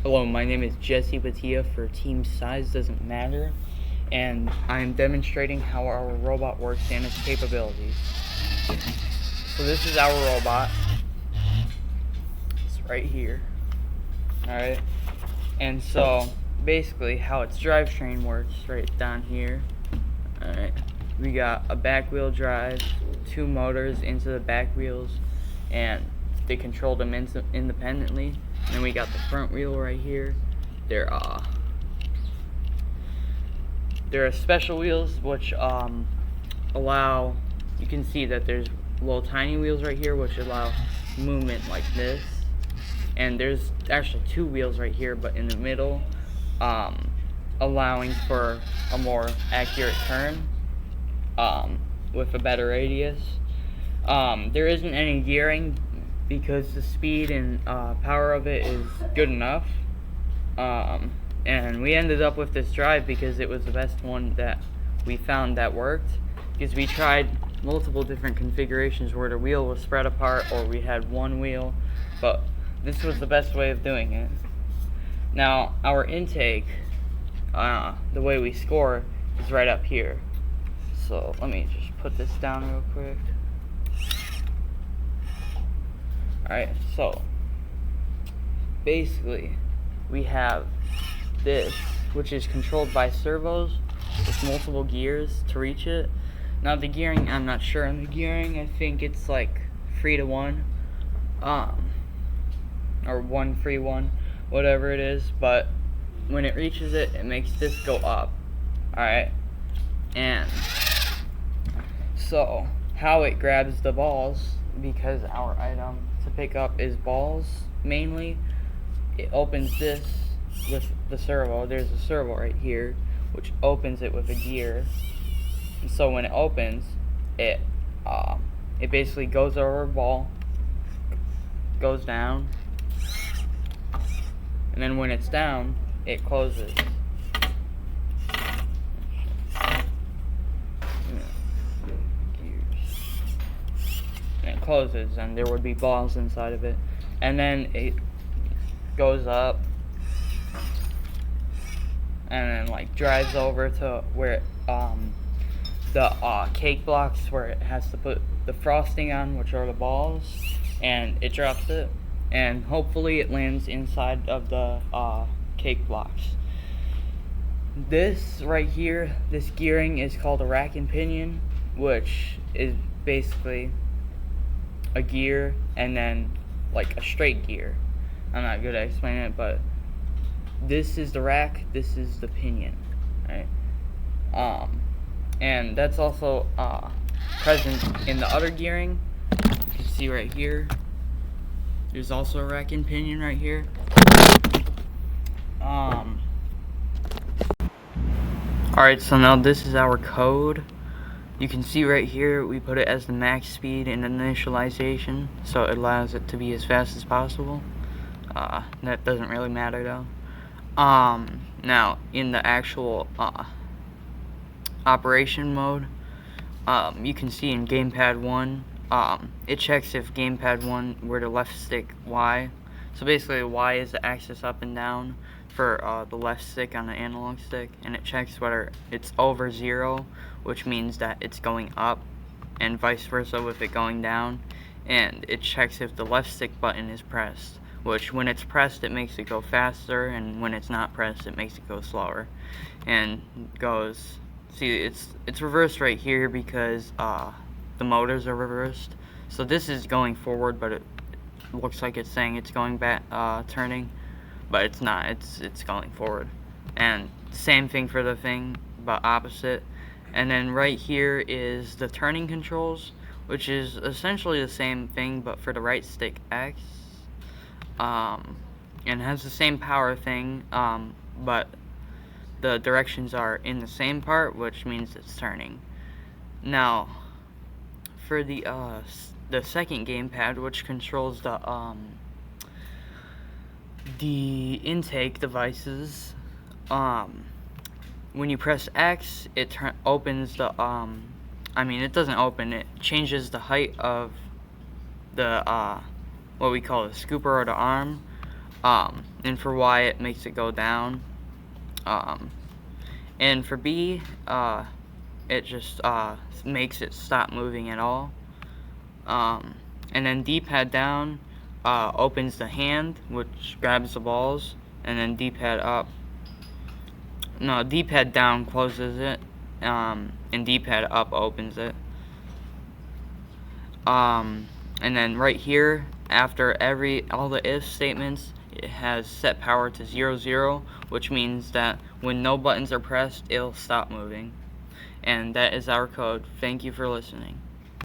Hello, my name is Jesse Batia for Team Size Doesn't Matter, and I'm demonstrating how our robot works and its capabilities. So this is our robot. It's right here. Alright. And so basically how its drivetrain works right down here. Alright. We got a back wheel drive, 2 motors into the back wheels, and they control them independently. And then we got the front wheel right here. They're special wheels which allow, you can see that there's little tiny wheels right here which allow movement like this, and there's actually 2 wheels right here but in the middle, allowing for a more accurate turn with a better radius. There isn't any gearing because the speed and power of it is good enough. And we ended up with this drive because it was the best one that we found that worked, because we tried multiple different configurations where the wheel was spread apart or we had one wheel, but this was the best way of doing it. Now our intake, the way we score is right up here. So let me just put this down real quick. Alright, so basically we have this, which is controlled by servos with multiple gears to reach it. Now the gearing, I'm not sure on the gearing. I think it's like 3 to 1, or 1 3 1, whatever it is. But when it reaches it, it makes this go up. Alright, and so how it grabs the balls, because our item to pick up is balls mainly, it opens this with the servo. There's a servo right here which opens it with a gear, and so when it opens it basically goes over a ball, goes down, and then when it's down it closes. And it closes, and there would be balls inside of it, and then it goes up and then like drives over to where the cake blocks where it has to put the frosting on, which are the balls, and it drops it, and hopefully it lands inside of the cake blocks. This right here, this gearing is called a rack and pinion, which is basically a gear and then like a straight gear. I'm not good at explaining it, but this is the rack, this is the pinion, right? And that's also present in the other gearing. You can see right here, there's also a rack and pinion right here. Alright, so now this is our code. You can see right here, we put it as the max speed in initialization, so it allows it to be as fast as possible. That doesn't really matter though. Now, in the actual operation mode, you can see in gamepad 1, it checks if gamepad 1 were to left stick Y. So basically Y is the axis up and down for the left stick on the analog stick, and it checks whether it's over 0, which means that it's going up, and vice versa with it going down. And it checks if the left stick button is pressed, which when it's pressed it makes it go faster, and when it's not pressed it makes it go slower. And goes, see, it's reversed right here because the motors are reversed. So this is going forward, but it looks like it's saying it's going back, turning, but it's not. It's going forward. And same thing for the thing, but opposite. And then right here is the turning controls, which is essentially the same thing but for the right stick X, and has the same power thing, but the directions are in the same part, which means it's turning. Now for the second gamepad, which controls the intake devices, when you press X, it opens the it doesn't open, it changes the height of the what we call the scooper or the arm, And for Y, it makes it go down. And for B, it just makes it stop moving at all. And then D-pad down opens the hand, which grabs the balls, and then D-pad up. No, D-pad down closes it, and D-pad up opens it. And then right here, after all the if statements, it has set power to 0, 0, which means that when no buttons are pressed, it'll stop moving. And that is our code. Thank you for listening.